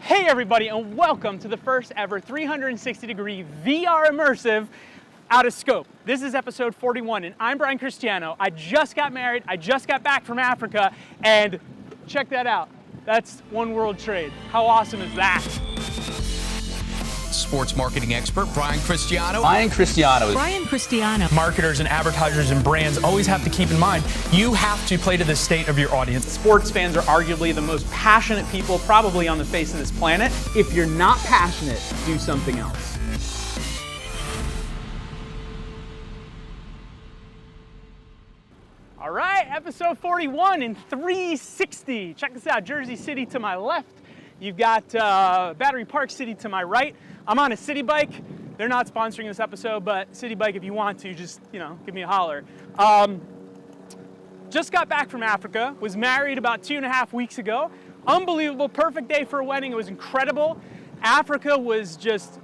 Hey everybody, and welcome to the first ever 360-degree VR immersive OUTOFSCOPE. This is episode 41, and I'm Cristiano. I just got married, I just got back from Africa, and check that out. That's One World Trade. How awesome is that? Sports marketing expert Cristiano. Cristiano. Marketers and advertisers and brands always have to keep in mind, you have to play to the state of your audience. Sports fans are arguably the most passionate people probably on the face of this planet. If you're not passionate, do something else. All right, episode 41 in 360. Check this out, Jersey City to my left. You've got Battery Park City to my right. I'm on a city bike. They're not sponsoring this episode, but city bike, if you want to, just, give me a holler. Just got back from Africa, was married about 2.5 weeks ago. Unbelievable, perfect day for a wedding. It was incredible. Africa was just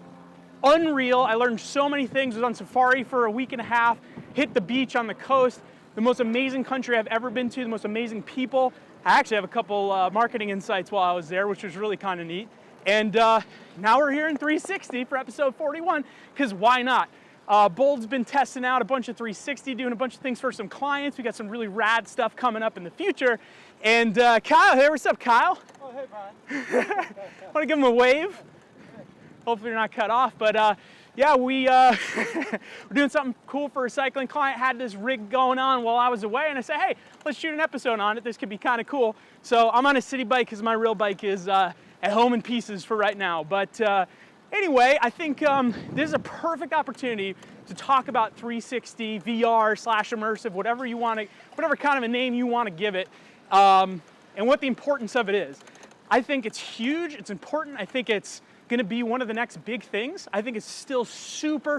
unreal. I learned so many things. Was on safari for a week and a half, hit the beach on the coast. The most amazing country I've ever been to, the most amazing people. I actually have a couple marketing insights while I was there, which was really kind of neat. And now we're here in 360 for episode 41, because why not? Bold's been testing out a bunch of 360, doing a bunch of things for some clients. We got some really rad stuff coming up in the future. And Kyle, hey, what's up, Kyle? Oh, hey, Brian. Want to give him a wave? Hopefully you're not cut off, but yeah, we're doing something cool for a cycling client. Had this rig going on while I was away, and I said, hey, let's shoot an episode on it. This could be kind of cool. So I'm on a city bike because my real bike is at home in pieces for right now. But anyway, I think this is a perfect opportunity to talk about 360 VR / immersive, whatever you want to, whatever kind of a name you want to give it, and what the importance of it is. I think it's huge. It's important. I think it's going to be one of the next big things. I think it's still super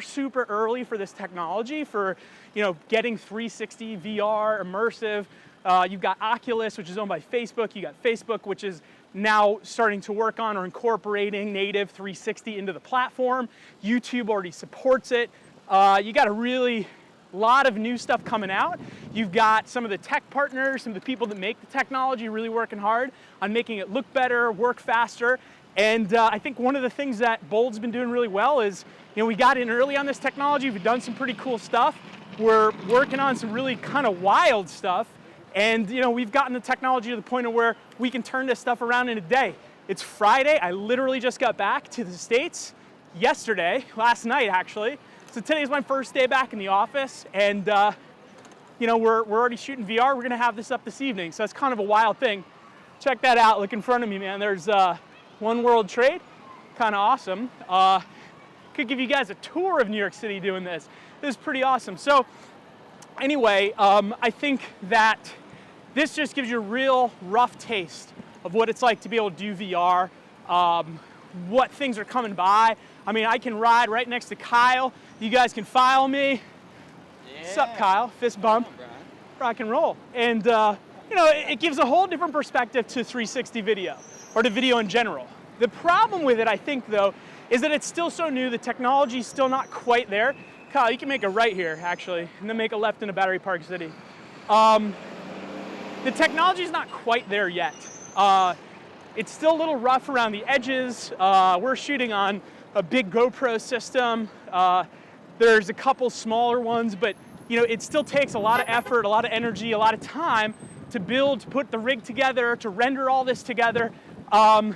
early for this technology, for getting 360 VR immersive. You've got Oculus, which is owned by Facebook. You got Facebook, which is now starting to work on or incorporating native 360 into the platform. YouTube already supports it. You got a lot of new stuff coming out. You've got some of the tech partners, some of the people that make the technology really working hard on making it look better, work faster. And I think one of the things that Bold's been doing really well is, we got in early on this technology. We've done some pretty cool stuff. We're working on some really kind of wild stuff. And we've gotten the technology to the point of where we can turn this stuff around in a day. It's Friday. I literally just got back to the States yesterday, last night actually. So today's my first day back in the office, and we're already shooting VR. We're gonna have this up this evening, so it's kind of a wild thing. Check that out. Look in front of me, man. There's One World Trade, kind of awesome. Could give you guys a tour of New York City doing this. This is pretty awesome. So anyway, I think that this just gives you a real rough taste of what it's like to be able to do VR, what things are coming by. I mean, I can ride right next to Kyle. You guys can file me. Yeah. What's up, Kyle? Fist bump. Rock and roll. And it gives a whole different perspective to 360 video, or to video in general. The problem with it, I think, though, is that it's still so new. The technology's still not quite there. Kyle, you can make a right here, actually, and then make a left into Battery Park City. The technology's not quite there yet. It's still a little rough around the edges. We're shooting on a big GoPro system. There's a couple smaller ones, but it still takes a lot of effort, a lot of energy, a lot of time to build, to put the rig together, to render all this together. And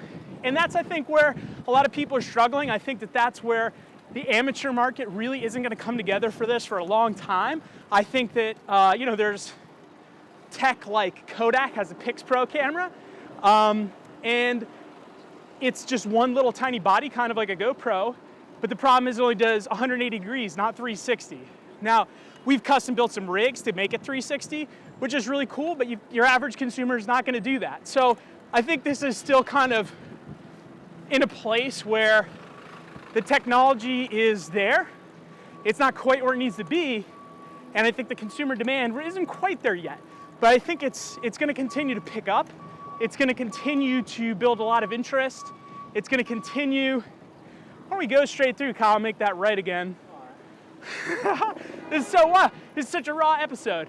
that's, I think, where a lot of people are struggling. I think that that's where the amateur market really isn't going to come together for this for a long time. I think that, there's tech like Kodak has a Pix Pro camera, and it's just one little tiny body, kind of like a GoPro, but the problem is it only does 180 degrees, not 360. Now, we've custom built some rigs to make it 360, which is really cool, but your average consumer is not going to do that. So I think this is still kind of in a place where the technology is there. It's not quite where it needs to be, and I think the consumer demand isn't quite there yet. But I think it's going to continue to pick up. It's going to continue to build a lot of interest. It's going to continue. Why don't we go straight through, Kyle, make that right again. This is such a raw episode.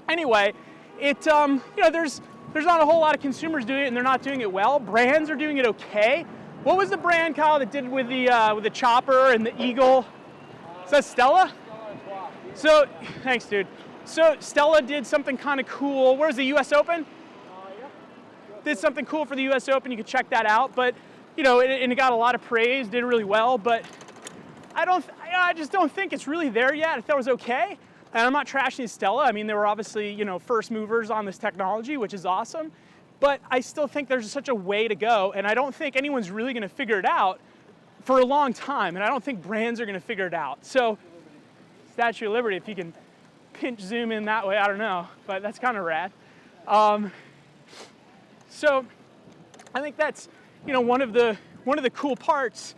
Anyway, there's there's not a whole lot of consumers doing it, and they're not doing it well. Brands are doing it okay. What was the brand, Kyle, that did with the chopper and the eagle? Is that Stella? So, thanks, dude. So Stella did something kind of cool. Where's the U.S. Open? Did something cool for the U.S. Open. You can check that out. But you know, and it got a lot of praise. Did really well. But I just don't think it's really there yet. I thought it was okay. And I'm not trashing Stella. I mean, they were obviously, you know, first movers on this technology, which is awesome. But I still think there's such a way to go, and I don't think anyone's really going to figure it out for a long time, and I don't think brands are going to figure it out. So, Statue of Liberty, if you can pinch zoom in that way, I don't know, but that's kind of rad. So, I think that's, you know, one of the cool parts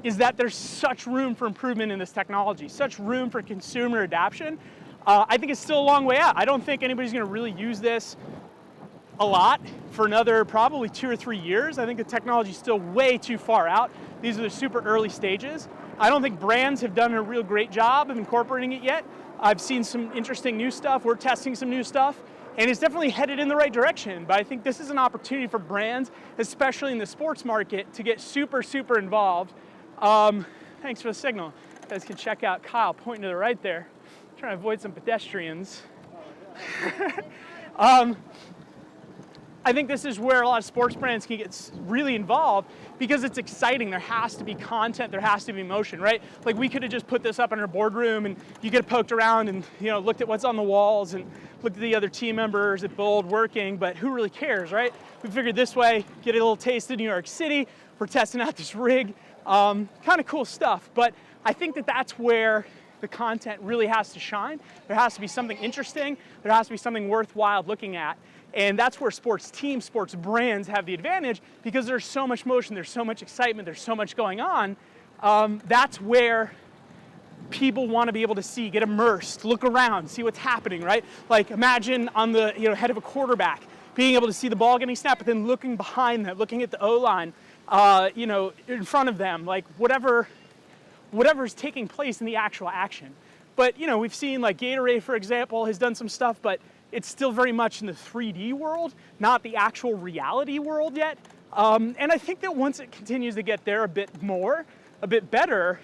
is that there's such room for improvement in this technology, such room for consumer adoption. I think it's still a long way out. I don't think anybody's going to really use this a lot for another probably 2 or 3 years. I think the technology is still way too far out. These are the super early stages. I don't think brands have done a real great job of incorporating it yet. I've seen some interesting new stuff. We're testing some new stuff, and it's definitely headed in the right direction. But I think this is an opportunity for brands, especially in the sports market, to get super, super involved. Thanks for the signal. You guys can check out Kyle pointing to the right there. Trying to avoid some pedestrians. I think this is where a lot of sports brands can get really involved because it's exciting. There has to be content, there has to be motion, right? Like we could have just put this up in our boardroom and you could have poked around and, you know, looked at what's on the walls and looked at the other team members at Bold working, but who really cares, right? We figured this way, get a little taste of New York City. We're testing out this rig, kind of cool stuff. But I think that that's where the content really has to shine. There has to be something interesting. There has to be something worthwhile looking at. And that's where sports teams, sports brands have the advantage because there's so much motion, there's so much excitement, there's so much going on. That's where people want to be able to see, get immersed, look around, see what's happening, right? Like imagine on the head of a quarterback, being able to see the ball getting snapped, but then looking behind them, looking at the O-line, in front of them, like whatever's taking place in the actual action. But, you know, we've seen like Gatorade, for example, has done some stuff, but it's still very much in the 3D world, not the actual reality world yet. And I think that once it continues to get there a bit better,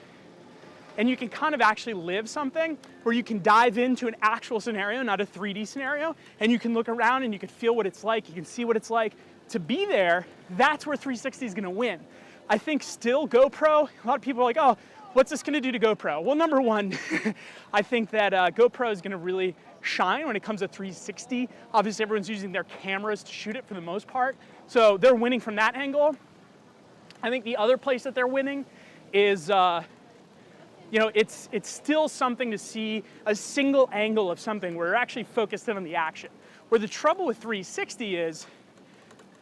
and you can kind of actually live something where you can dive into an actual scenario, not a 3D scenario, and you can look around and you can feel what it's like, you can see what it's like to be there, that's where 360 is gonna win. I think still GoPro, a lot of people are like, oh, what's this gonna do to GoPro? Well, number one, I think that GoPro is gonna really shine when it comes to 360. Obviously, everyone's using their cameras to shoot it for the most part, so they're winning from that angle. I think the other place that they're winning is, it's still something to see a single angle of something where you're actually focused in on the action. Where the trouble with 360 is,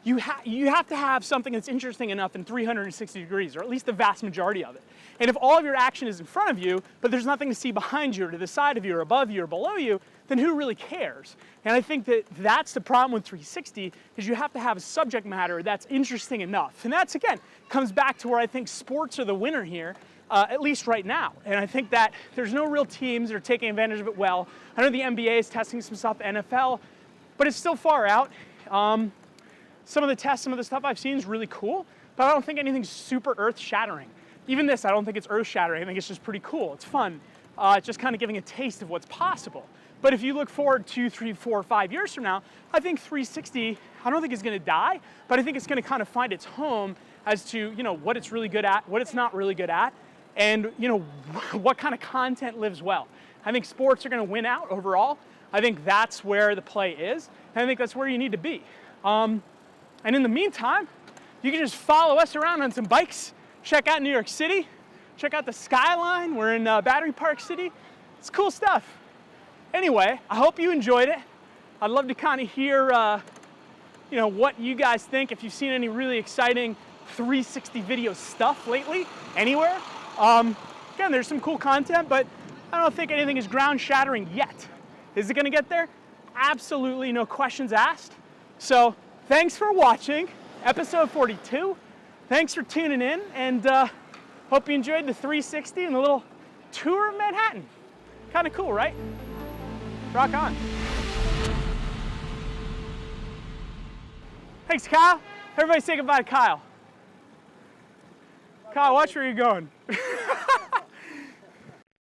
you have to have something that's interesting enough in 360 degrees, or at least the vast majority of it. And if all of your action is in front of you, but there's nothing to see behind you, or to the side of you, or above you, or below you, then who really cares? And I think that that's the problem with 360, is you have to have a subject matter that's interesting enough. And that's, again, comes back to where I think sports are the winner here, at least right now. And I think that there's no real teams that are taking advantage of it well. I know the NBA is testing some stuff, NFL, but it's still far out. Some of the tests, some of the stuff I've seen is really cool, but I don't think anything's super earth-shattering. Even this, I don't think it's earth-shattering. I think it's just pretty cool. It's fun. It's just kind of giving a taste of what's possible. But if you look forward 2, 3, 4, 5 years from now, I think 360, I don't think it's going to die, but I think it's going to kind of find its home as to, what it's really good at, what it's not really good at, and, what kind of content lives well. I think sports are going to win out overall. I think that's where the play is, and I think that's where you need to be. And in the meantime, you can just follow us around on some bikes, check out New York City, check out the skyline. We're in Battery Park City. It's cool stuff. Anyway, I hope you enjoyed it. I'd love to kind of hear, what you guys think, if you've seen any really exciting 360 video stuff lately, anywhere. Again, there's some cool content, but I don't think anything is ground-shattering yet. Is it gonna get there? Absolutely, no questions asked. So, thanks for watching episode 42. Thanks for tuning in, and hope you enjoyed the 360 and the little tour of Manhattan. Kind of cool, right? Rock on. Thanks, Kyle. Everybody say goodbye to Kyle. Kyle, watch where you're going.